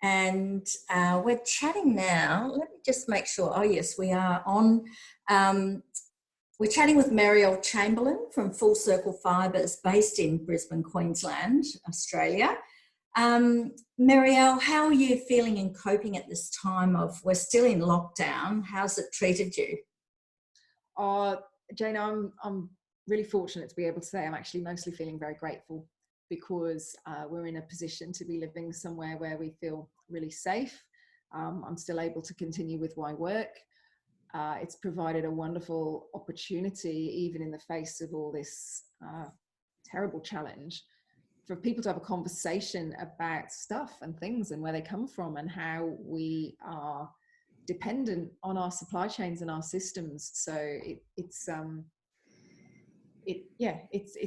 and we're chatting now. Let me just make sure. Oh, yes, we are on. We're chatting with Meriel Chamberlin from Circle Fibres, based in Brisbane, Queensland, Australia. Meriel, how are you feeling and coping at this time we're still in lockdown? How's it treated you? Jane, I'm really fortunate to be able to say I'm actually mostly feeling very grateful, because we're in a position to be living somewhere where we feel really safe. I'm still able to continue with my work. It's provided a wonderful opportunity, even in the face of all this terrible challenge, for people to have a conversation about stuff and things and where they come from and how we are dependent on our supply chains and our systems. So it's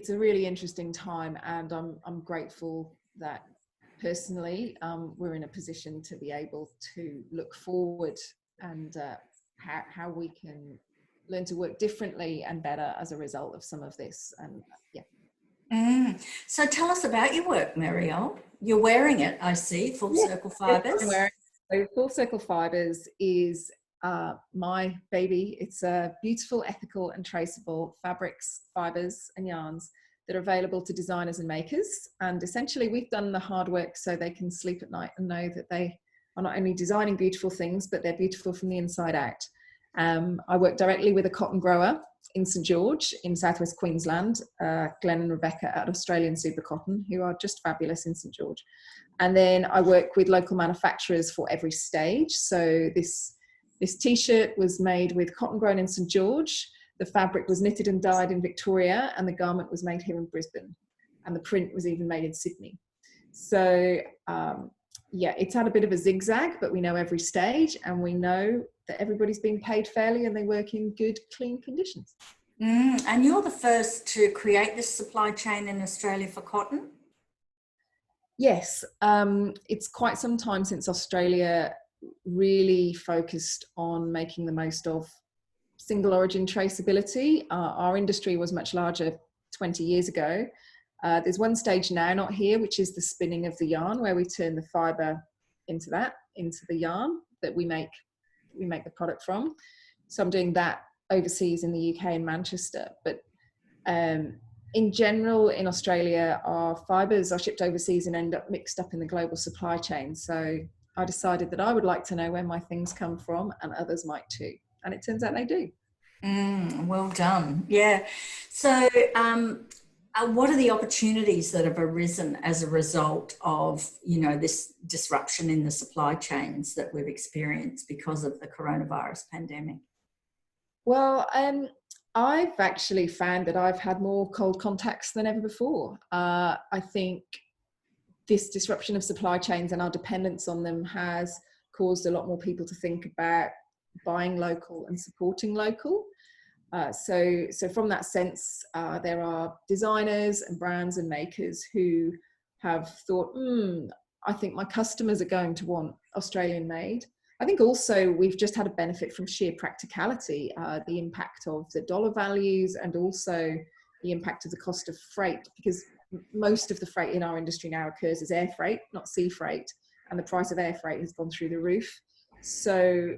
a really interesting time, and I'm grateful that personally we're in a position to be able to look forward and how we can learn to work differently and better as a result of some of this. And So tell us about your work, Meriel. You're wearing it, I see, Circle Fibres. So Circle Fibres is my baby. It's a beautiful, ethical and traceable fabrics, fibres and yarns that are available to designers and makers. And essentially we've done the hard work so they can sleep at night and know that they are not only designing beautiful things, but they're beautiful from the inside out. I work directly with a cotton grower in St George in southwest Queensland, Glenn and Rebecca at Australian Super Cotton, who are just fabulous in St George. And then I work with local manufacturers for every stage. So this t-shirt was made with cotton grown in St George. The fabric was knitted and dyed in Victoria, and the garment was made here in Brisbane. And the print was even made in Sydney. So it's had a bit of a zigzag, but we know every stage, and we know that everybody's being paid fairly and they work in good, clean conditions. And you're the first to create this supply chain in Australia for cotton? Yes, it's quite some time since Australia really focused on making the most of single origin traceability. Our industry was much larger 20 years ago. There's one stage now, not here, which is the spinning of the yarn, where we turn the fibre into the yarn that we make the product from. So I'm doing that overseas in the UK in Manchester. But in general, in Australia, our fibres are shipped overseas and end up mixed up in the global supply chain. So I decided that I would like to know where my things come from, and others might too. And it turns out they do. Well done. Yeah. So what are the opportunities that have arisen as a result of, this disruption in the supply chains that we've experienced because of the coronavirus pandemic? Well, I've actually found that I've had more cold contacts than ever before. I think this disruption of supply chains and our dependence on them has caused a lot more people to think about buying local and supporting local. So from that sense, there are designers and brands and makers who have thought, I think my customers are going to want Australian made. I think also we've just had a benefit from sheer practicality, the impact of the dollar values and also the impact of the cost of freight, because most of the freight in our industry now occurs as air freight, not sea freight, and the price of air freight has gone through the roof. So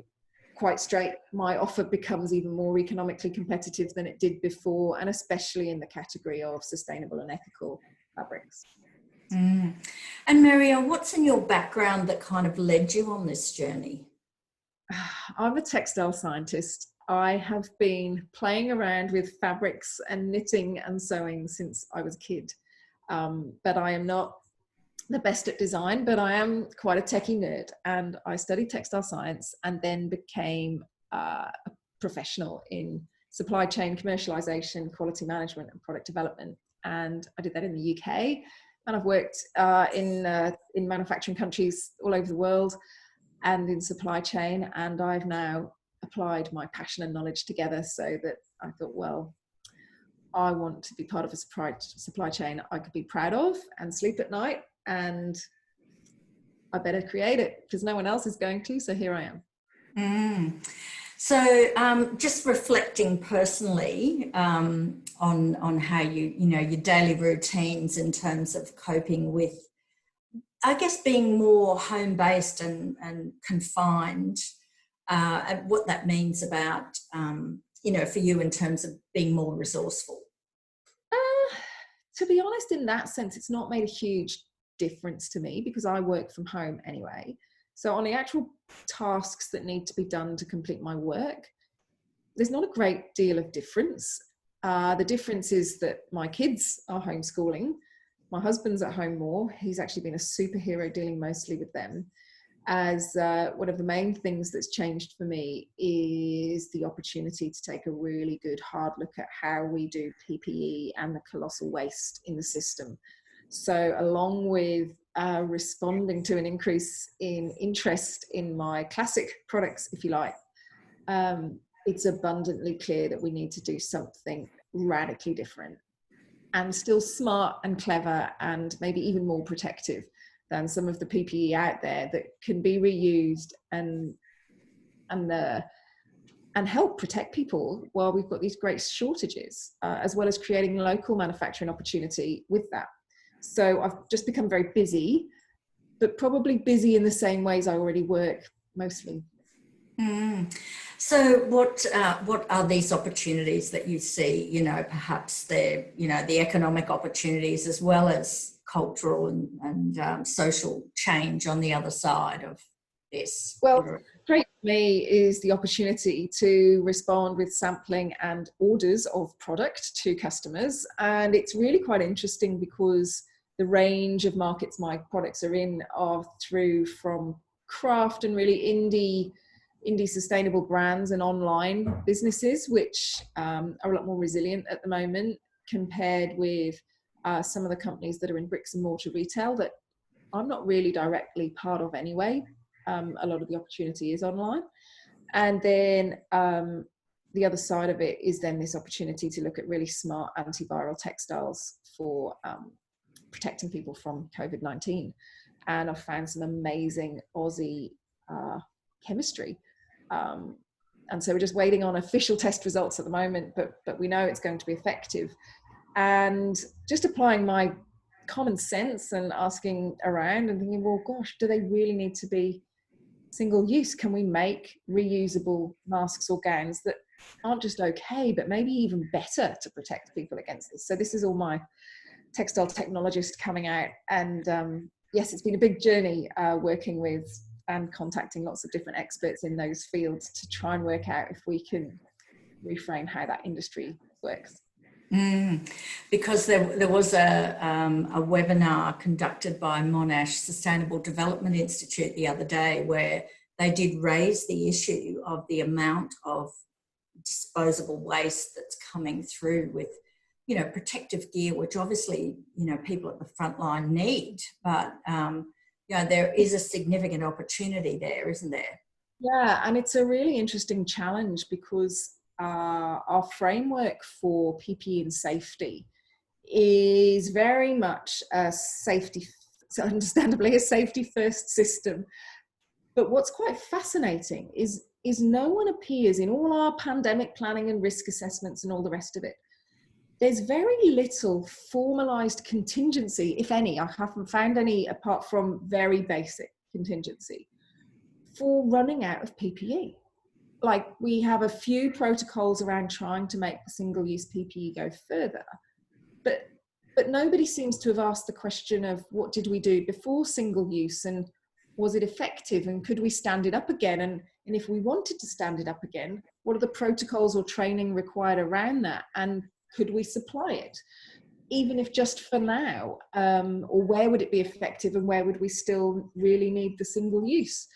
quite straight, my offer becomes even more economically competitive than it did before, and especially in the category of sustainable and ethical fabrics. And Meriel, what's in your background that kind of led you on this journey? I'm a textile scientist. I have been playing around with fabrics and knitting and sewing since I was a kid. But I am not the best at design, but I am quite a techie nerd, and I studied textile science and then became a professional in supply chain commercialization, quality management and product development. And I did that in the UK, and I've worked in manufacturing countries all over the world and in supply chain, and I've now applied my passion and knowledge together so that I thought, well, I want to be part of a supply chain I could be proud of and sleep at night, and I better create it because no one else is going to, so here I am. So just reflecting personally on how your daily routines in terms of coping with I guess being more home-based and confined, and what that means about, for you in terms of being more resourceful. To be honest, in that sense, it's not made a huge difference to me because I work from home anyway. So on the actual tasks that need to be done to complete my work, there's not a great deal of difference. The difference is that my kids are homeschooling. My husband's at home more. He's actually been a superhero dealing mostly with them. As one of the main things that's changed for me is the opportunity to take a really good hard look at how we do PPE and the colossal waste in the system. So along with responding to an increase in interest in my classic products, if you like, it's abundantly clear that we need to do something radically different and still smart and clever and maybe even more protective than some of the PPE out there that can be reused and help protect people while we've got these great shortages, as well as creating local manufacturing opportunity with that. So I've just become very busy, but probably busy in the same ways I already work mostly. So what are these opportunities that you see? Perhaps they're, the economic opportunities as well as cultural and social change on the other side of this. Well, great for me is the opportunity to respond with sampling and orders of product to customers. And it's really quite interesting because the range of markets my products are in are through from craft and really indie sustainable brands and online businesses, which are a lot more resilient at the moment compared with some of the companies that are in bricks and mortar retail that I'm not really directly part of anyway. A lot of the opportunity is online. And then the other side of it is then this opportunity to look at really smart antiviral textiles for protecting people from COVID-19. And I've found some amazing Aussie chemistry. And so we're just waiting on official test results at the moment, but we know it's going to be effective. And just applying my common sense and asking around and thinking, well, gosh, do they really need to be single use? Can we make reusable masks or gowns that aren't just okay, but maybe even better to protect people against this? So this is all my textile technologist coming out. And yes, it's been a big journey working with and contacting lots of different experts in those fields to try and work out if we can reframe how that industry works. Because there was a webinar conducted by Monash Sustainable Development Institute the other day where they did raise the issue of the amount of disposable waste that's coming through with, protective gear, which obviously, people at the front line need, but, there is a significant opportunity there, isn't there? Yeah, and it's a really interesting challenge because our framework for PPE and safety is very much understandably a safety first system. But what's quite fascinating is no one appears in all our pandemic planning and risk assessments and all the rest of it. There's very little formalized contingency, if any. I haven't found any apart from very basic contingency for running out of PPE. Like we have a few protocols around trying to make the single-use PPE go further, but nobody seems to have asked the question of what did we do before single-use and was it effective and could we stand it up again? And if we wanted to stand it up again, what are the protocols or training required around that? And could we supply it, even if just for now? Or where would it be effective and where would we still really need the single-use?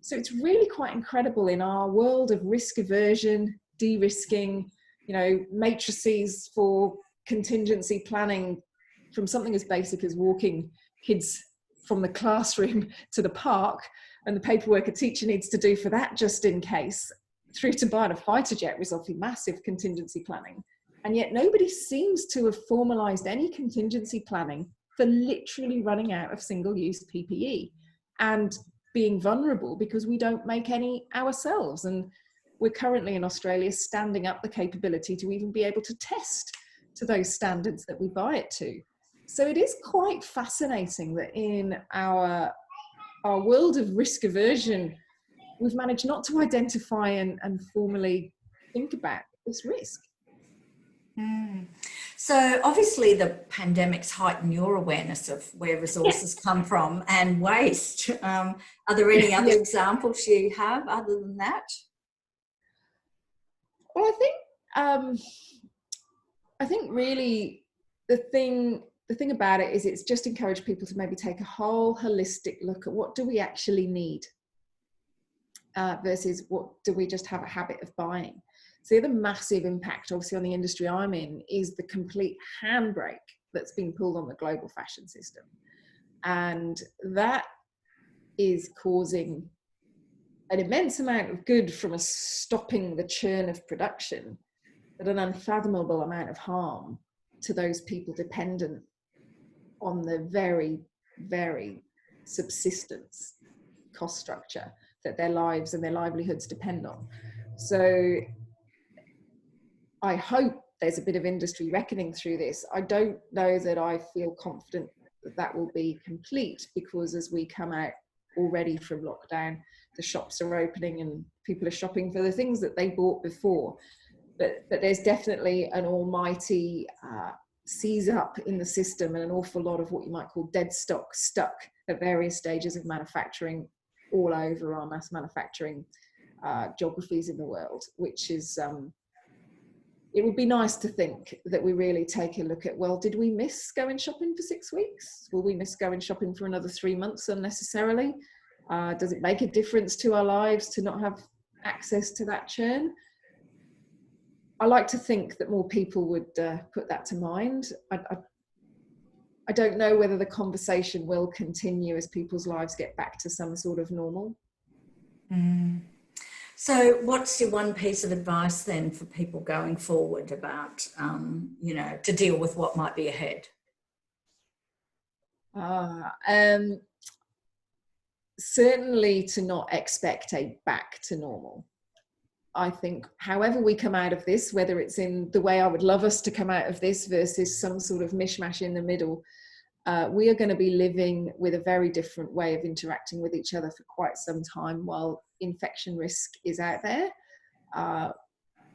So it's really quite incredible in our world of risk aversion, de-risking, matrices for contingency planning, from something as basic as walking kids from the classroom to the park and the paperwork a teacher needs to do for that just in case, through to buying a fighter jet results in massive contingency planning. And yet nobody seems to have formalized any contingency planning for literally running out of single-use PPE and being vulnerable because we don't make any ourselves. And we're currently in Australia standing up the capability to even be able to test to those standards that we buy it to. So it is quite fascinating that in our world of risk aversion, we've managed not to identify and formally think about this risk. Mm. So obviously the pandemic's heightened your awareness of where resources come from and waste. Are there any other examples you have other than that? Well, I think really the thing about it is it's just encouraged people to maybe take a whole holistic look at what do we actually need versus what do we just have a habit of buying. So the other massive impact, obviously, on the industry I'm in is the complete handbrake that's been pulled on the global fashion system. And that is causing an immense amount of good from us stopping the churn of production, but an unfathomable amount of harm to those people dependent on the very, very subsistence cost structure that their lives and their livelihoods depend on. So I hope there's a bit of industry reckoning through this. I don't know that I feel confident that that will be complete, because as we come out already from lockdown, the shops are opening and people are shopping for the things that they bought before. But there's definitely an almighty seize up in the system, and an awful lot of what you might call dead stock stuck at various stages of manufacturing all over our mass manufacturing geographies in the world, which is it would be nice to think that we really take a look at, well, did we miss going shopping for 6 weeks? Will we miss going shopping for another 3 months unnecessarily? Does it make a difference to our lives to not have access to that churn? I like to think that more people would put that to mind. I don't know whether the conversation will continue as people's lives get back to some sort of normal. Mm. So what's your one piece of advice then for people going forward about, to deal with what might be ahead? Certainly to not expect a back to normal. I think however we come out of this, whether it's in the way I would love us to come out of this versus some sort of mishmash in the middle, we are going to be living with a very different way of interacting with each other for quite some time while infection risk is out there.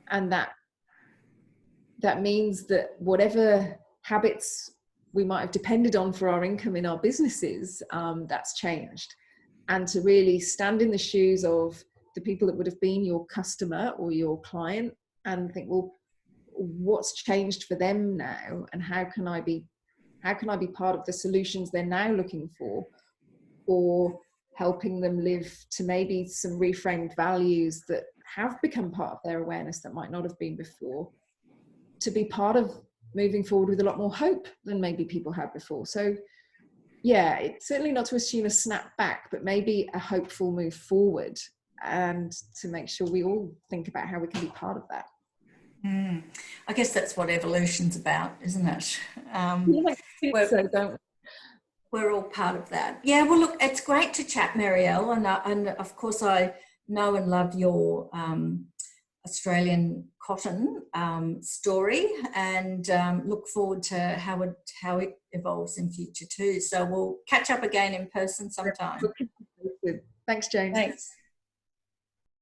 And that means that whatever habits we might have depended on for our income in our businesses, that's changed. And to really stand in the shoes of the people that would have been your customer or your client and think, well, what's changed for them now, and how can I be part of the solutions they're now looking for, or helping them live to maybe some reframed values that have become part of their awareness that might not have been before, to be part of moving forward with a lot more hope than maybe people had before. So yeah, it's certainly not to assume a snap back, but maybe a hopeful move forward, and to make sure we all think about how we can be part of that. I guess that's what evolution's about, isn't it? We're all part of that. Yeah, well, look, it's great to chat, Meriel, and of course I know and love your Australian cotton story, and look forward to how it evolves in future too. So we'll catch up again in person sometime. Thanks, Jane. Thanks.